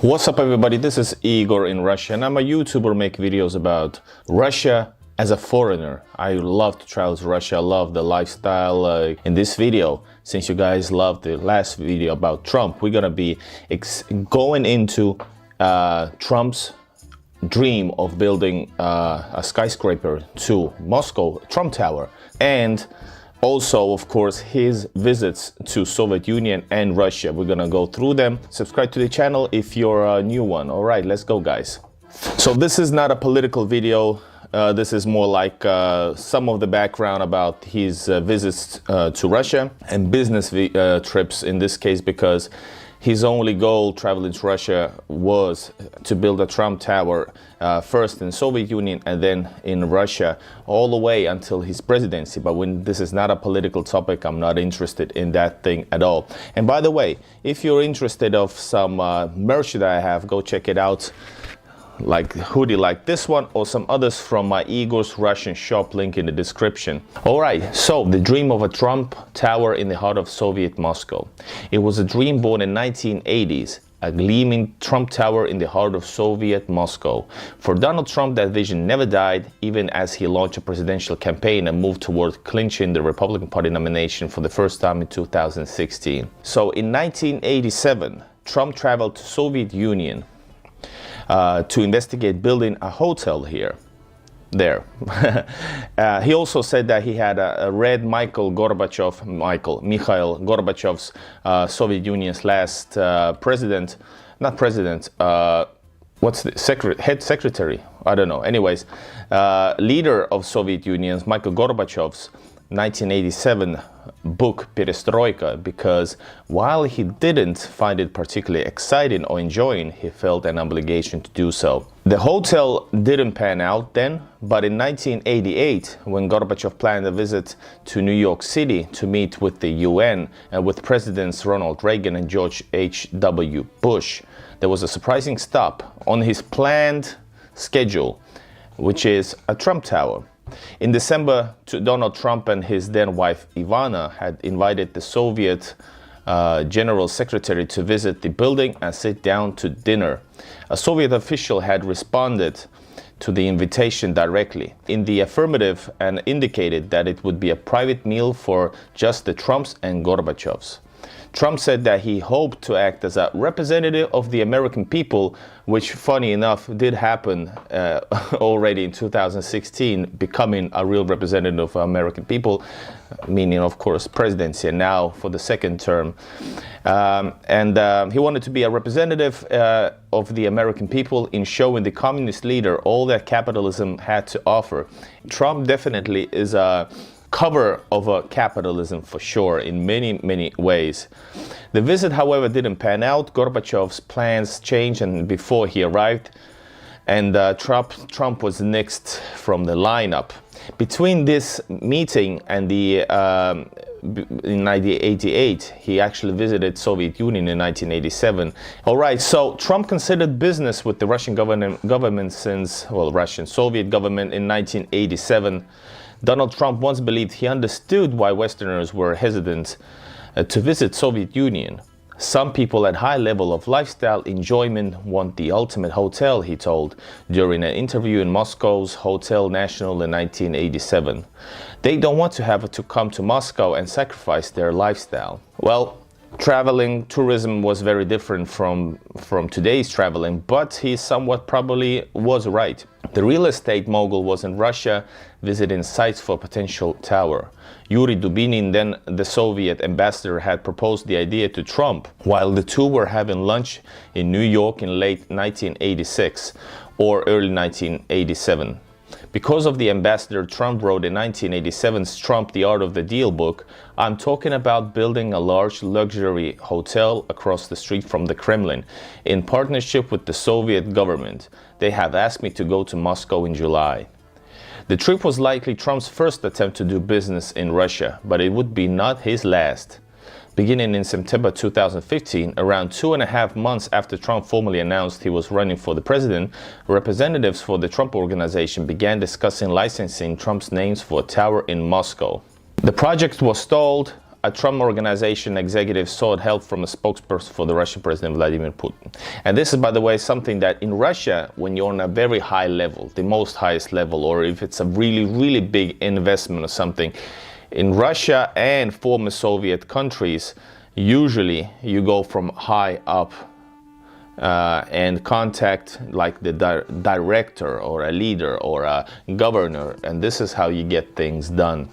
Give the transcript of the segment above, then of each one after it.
What's up everybody, this is Igor in Russia and I'm a YouTuber, make videos about Russia as a foreigner. I love to travel to Russia, I love the lifestyle. In this video, since you guys loved the last video about Trump, we're gonna be going into Trump's dream of building a skyscraper to Moscow, Trump Tower, and also, of course, his visits to Soviet Union and Russia. We're gonna go through them. Subscribe to the channel if you're a new one. All right, let's go, guys. So this is not a political video. This is more like some of the background about his visits to Russia and business trips in this case, because his only goal traveling to Russia was to build a Trump Tower, first in Soviet Union and then in Russia, all the way until his presidency. But when this is not a political topic, I'm not interested in that thing at all. And by the way, if you're interested of some merch that I have, go check it out. Like hoodie like this one or some others from my Igor's Russian shop, link in the description. All right, so the dream of a Trump Tower in the heart of Soviet Moscow. It was a dream born in 1980s, a gleaming Trump Tower in the heart of Soviet Moscow. For Donald Trump, that vision never died, even as he launched a presidential campaign and moved toward clinching the Republican Party nomination for the first time in 2016. So in 1987, Trump traveled to Soviet Union to investigate building a hotel there. He also said that he had read Mikhail Gorbachev's Soviet Union's last head secretary, I don't know. Anyways, leader of Soviet Union's Mikhail Gorbachev's 1987 book Perestroika, because while he didn't find it particularly exciting or enjoying, he felt an obligation to do so. The hotel didn't pan out then, but in 1988, when Gorbachev planned a visit to New York City to meet with the UN and with Presidents Ronald Reagan and George H.W. Bush, there was a surprising stop on his planned schedule, which is a Trump Tower. In December, Donald Trump and his then wife Ivana had invited the Soviet General Secretary to visit the building and sit down to dinner. A Soviet official had responded to the invitation directly in the affirmative and indicated that it would be a private meal for just the Trumps and Gorbachevs. Trump said that he hoped to act as a representative of the American people, which, funny enough, did happen already in 2016, becoming a real representative of American people, meaning, of course, presidency, and now for the second term. He wanted to be a representative of the American people in showing the communist leader all that capitalism had to offer. Trump definitely is a cover of a capitalism for sure in many ways. The visit, however, didn't pan out. Gorbachev's plans changed and before he arrived, and Trump was next from the lineup. Between this meeting and the in 1988, he actually visited Soviet Union in 1987. All right, so Trump considered business with the Russian government since, well, Russian Soviet government in 1987. Donald Trump once believed he understood why Westerners were hesitant to visit Soviet Union. Some people at high level of lifestyle enjoyment want the ultimate hotel, he told during an interview in Moscow's Hotel National in 1987. They don't want to have to come to Moscow and sacrifice their lifestyle. Well, tourism was very different from today's traveling, but he somewhat probably was right. The real estate mogul was in Russia visiting sites for potential tower. Yuri Dubinin, then the Soviet ambassador, had proposed the idea to Trump while the two were having lunch in New York in late 1986 or early 1987. Because of the ambassador, Trump wrote in 1987's Trump, The Art of the Deal book, "I'm talking about building a large luxury hotel across the street from the Kremlin in partnership with the Soviet government. They have asked me to go to Moscow in July." The trip was likely Trump's first attempt to do business in Russia, but it would be not his last. Beginning in September 2015, around 2.5 months after Trump formally announced he was running for the president, representatives for the Trump Organization began discussing licensing Trump's names for a tower in Moscow. The project was stalled a Trump Organization executive sought help from a spokesperson for the Russian President Vladimir Putin. And this is, by the way, something that in Russia, when you're on a very high level, the most highest level, or if it's a really, really big investment or something, in Russia and former Soviet countries, usually you go from high up and contact like the director or a leader or a governor, and this is how you get things done.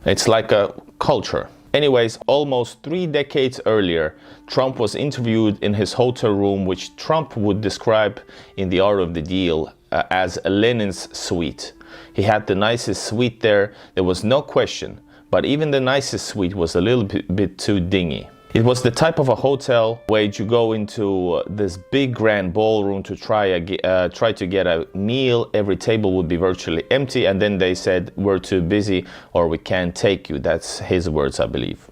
It's like a culture. Anyways, almost 3 decades earlier, Trump was interviewed in his hotel room, which Trump would describe in The Art of the Deal as Lenin's suite. He had the nicest suite there, there was no question, but even the nicest suite was a little bit too dingy. It was the type of a hotel where you go into this big grand ballroom to try to get a meal. Every table would be virtually empty, and then they said, "We're too busy," or "We can't take you." That's his words, I believe.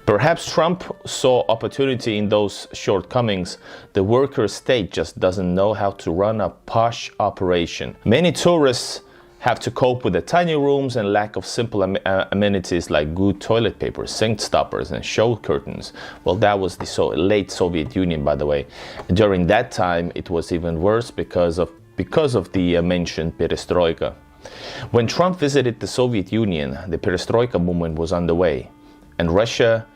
Perhaps Trump saw opportunity in those shortcomings. The worker state just doesn't know how to run a posh operation. Many tourists have to cope with the tiny rooms and lack of simple amenities like good toilet paper, sink stoppers, and show curtains. Well, that was the late Soviet Union, by the way. During that time, it was even worse because of the mentioned perestroika. When Trump visited the Soviet Union, the perestroika movement was underway, and Russia,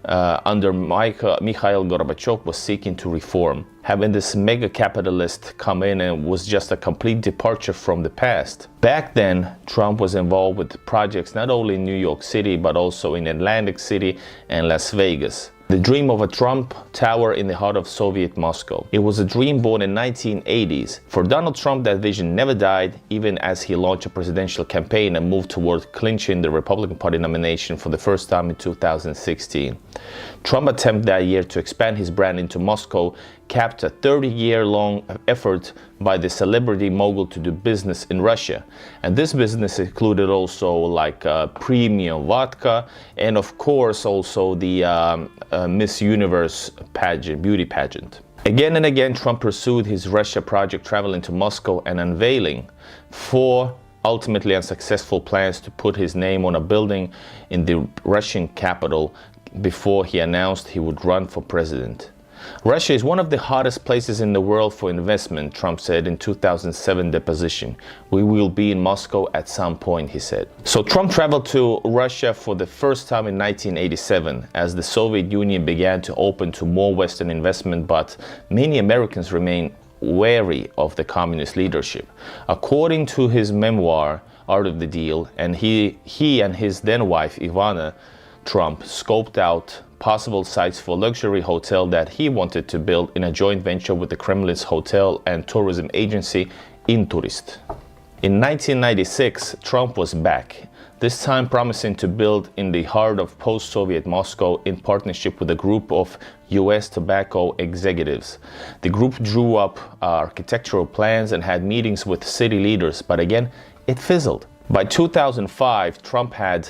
under Mikhail Gorbachev, was seeking to reform. Having this mega capitalist come in and was just a complete departure from the past. Back then, Trump was involved with projects not only in New York City, but also in Atlantic City and Las Vegas. The dream of a Trump Tower in the heart of Soviet Moscow. It was a dream born in 1980s. For Donald Trump, that vision never died, even as he launched a presidential campaign and moved toward clinching the Republican Party nomination for the first time in 2016. Trump's attempt that year to expand his brand into Moscow capped a 30-year-long effort by the celebrity mogul to do business in Russia. And this business included also like premium vodka and of course also the Miss Universe pageant, beauty pageant. Again and again, Trump pursued his Russia project, traveling to Moscow and unveiling 4 ultimately unsuccessful plans to put his name on a building in the Russian capital before he announced he would run for president. Russia is one of the hottest places in the world for investment, Trump said in 2007 deposition. We will be in Moscow at some point, he said. So Trump traveled to Russia for the first time in 1987 as the Soviet Union began to open to more Western investment, but many Americans remain wary of the communist leadership. According to his memoir, Art of the Deal, and he and his then wife, Ivana Trump, scoped out possible sites for a luxury hotel that he wanted to build in a joint venture with the Kremlin's hotel and tourism agency, Inturist. In 1996, Trump was back, this time promising to build in the heart of post-Soviet Moscow in partnership with a group of US tobacco executives. The group drew up architectural plans and had meetings with city leaders, but again, it fizzled. By 2005, Trump had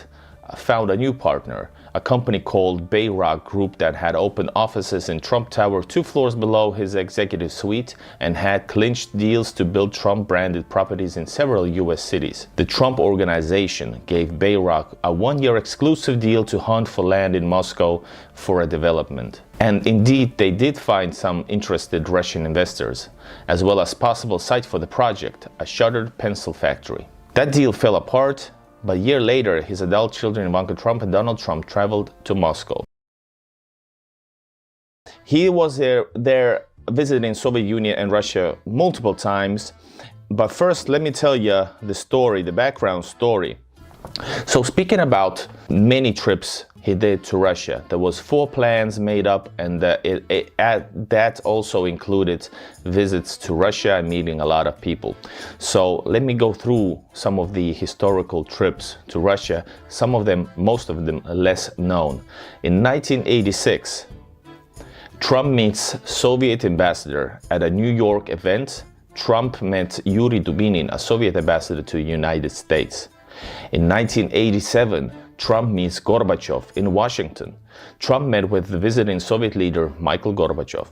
found a new partner, a company called Bayrock Group that had opened offices in Trump Tower 2 floors below his executive suite and had clinched deals to build Trump-branded properties in several U.S. cities. The Trump Organization gave Bayrock a 1-year exclusive deal to hunt for land in Moscow for a development. And indeed, they did find some interested Russian investors, as well as possible site for the project, a shuttered pencil factory. That deal fell apart, but a year later, his adult children, Ivanka Trump and Donald Trump, traveled to Moscow. He was there visiting Soviet Union and Russia multiple times. But first, let me tell you the story, the background story. So speaking about many trips he did to Russia, there was 4 plans made up, and that also included visits to Russia and meeting a lot of people. So let me go through some of the historical trips to Russia, some of them, most of them less known. In 1986, Trump meets Soviet ambassador at a New York event. Trump met Yuri Dubinin, a Soviet ambassador to the United States. In 1987, Trump meets Gorbachev in Washington. Trump met with the visiting Soviet leader Mikhail Gorbachev.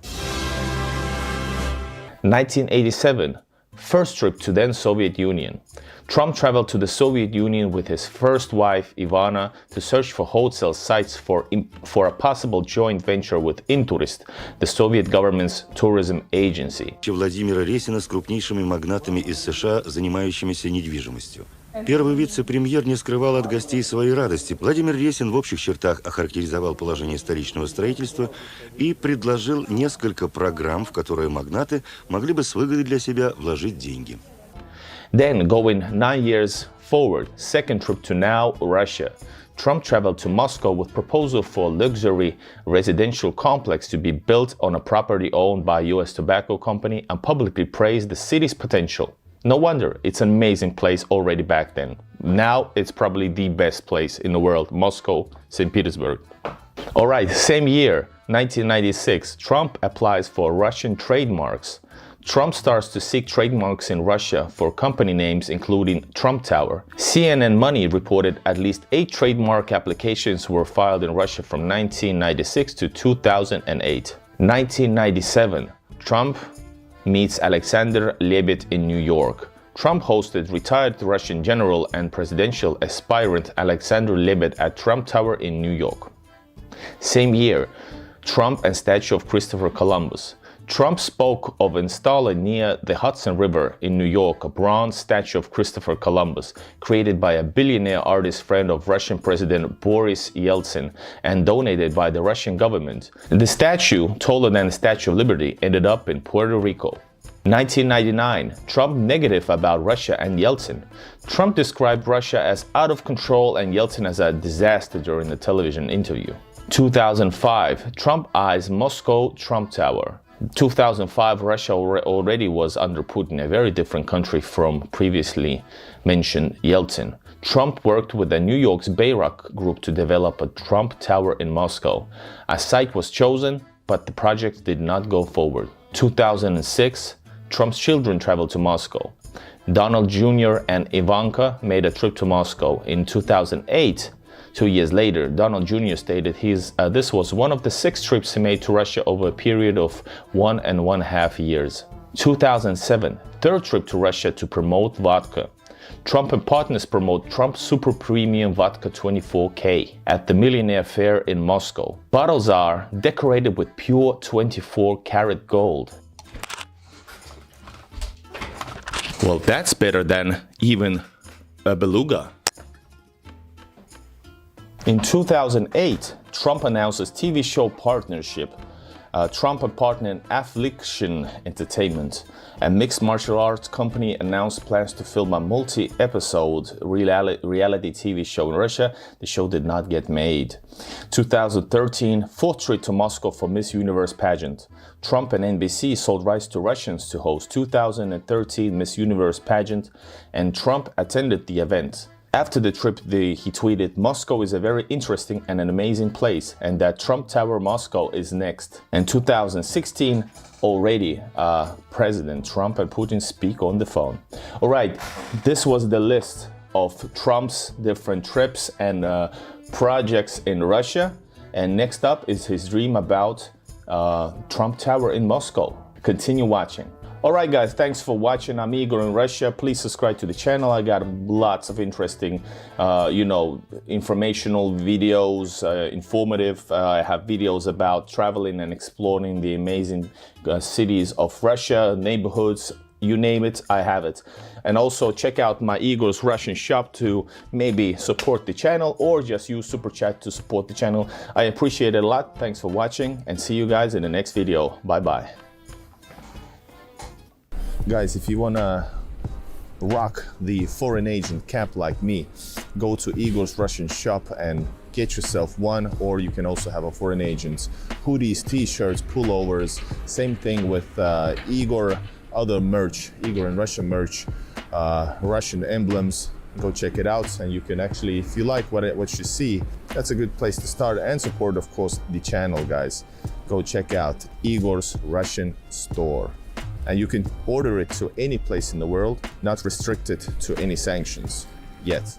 1987, First trip to then Soviet Union. Trump traveled to the Soviet Union with his first wife, Ivana, to search for hotel sites for a possible joint venture with Inturist, the Soviet government's tourism agency. Владимира Ресина с крупнейшими магнатами из США, занимающимися недвижимостью. Первый вице-премьер не скрывал от гостей своей радости. Владимир Ресин в общих чертах охарактеризовал положение столичного строительства и предложил несколько программ, в которые магнаты могли бы с выгодой для себя вложить деньги. Then, going 9 years forward, second trip to now Russia. Trump traveled to Moscow with proposal for a luxury residential complex to be built on a property owned by US tobacco company and publicly praised the city's potential. No wonder, it's an amazing place already back then. Now it's probably the best place in the world, Moscow, St. Petersburg. Alright, same year, 1996, Trump applies for Russian trademarks. Trump starts to seek trademarks in Russia for company names including Trump Tower. CNN Money reported at least 8 trademark applications were filed in Russia from 1996 to 2008. 1997, Trump meets Alexander Lebed in New York. Trump hosted retired Russian general and presidential aspirant Alexander Lebed at Trump Tower in New York. Same year, Trump and statue of Christopher Columbus. Trump spoke of installing near the Hudson River in New York a bronze statue of Christopher Columbus, created by a billionaire artist friend of Russian President Boris Yeltsin and donated by the Russian government. The statue, taller than the Statue of Liberty, ended up in Puerto Rico. 1999, Trump negative about Russia and Yeltsin. Trump described Russia as out of control and Yeltsin as a disaster during the television interview. 2005, Trump eyes Moscow Trump Tower. 2005, Russia already was under Putin, a very different country from previously mentioned Yeltsin. Trump worked with the New York's Bayrock Group to develop a Trump Tower in Moscow. A site was chosen, but the project did not go forward. 2006, Trump's children traveled to Moscow. Donald Jr. and Ivanka made a trip to Moscow. In 2008, 2 years later, Donald Jr. stated this was one of the 6 trips he made to Russia over a period of 1.5 years. 2007, third trip to Russia to promote vodka. Trump and partners promote Trump Super Premium Vodka 24K at the Millionaire Fair in Moscow. Bottles are decorated with pure 24-karat gold. Well, that's better than even a beluga. In 2008, Trump announces TV show partnership. Trump and partner in Affliction Entertainment, a mixed martial arts company, announced plans to film a multi-episode reality TV show in Russia. The show did not get made. 2013, fourth trip to Moscow for Miss Universe pageant. Trump and NBC sold rights to Russians to host 2013 Miss Universe pageant, and Trump attended the event. After the trip, he tweeted, "Moscow is a very interesting and an amazing place, and that Trump Tower Moscow is next." In 2016, already President Trump and Putin speak on the phone. All right, this was the list of Trump's different trips and projects in Russia. And next up is his dream about Trump Tower in Moscow. Continue watching. Alright guys, thanks for watching. I'm Igor in Russia. Please subscribe to the channel. I got lots of interesting, informational videos, informative. I have videos about traveling and exploring the amazing cities of Russia, neighborhoods, you name it, I have it. And also check out my Igor's Russian shop to maybe support the channel or just use Super Chat to support the channel. I appreciate it a lot. Thanks for watching and see you guys in the next video. Bye-bye. Guys, if you wanna rock the foreign agent cap like me, go to Igor's Russian shop and get yourself one, or you can also have a foreign agent. Hoodies, t-shirts, pullovers, same thing with Igor, other merch, Igor and Russia merch, Russian emblems. Go check it out, and you can actually, if you like what you see, that's a good place to start and support, of course, the channel, guys. Go check out Igor's Russian store. And you can order it to any place in the world, not restricted to any sanctions yet.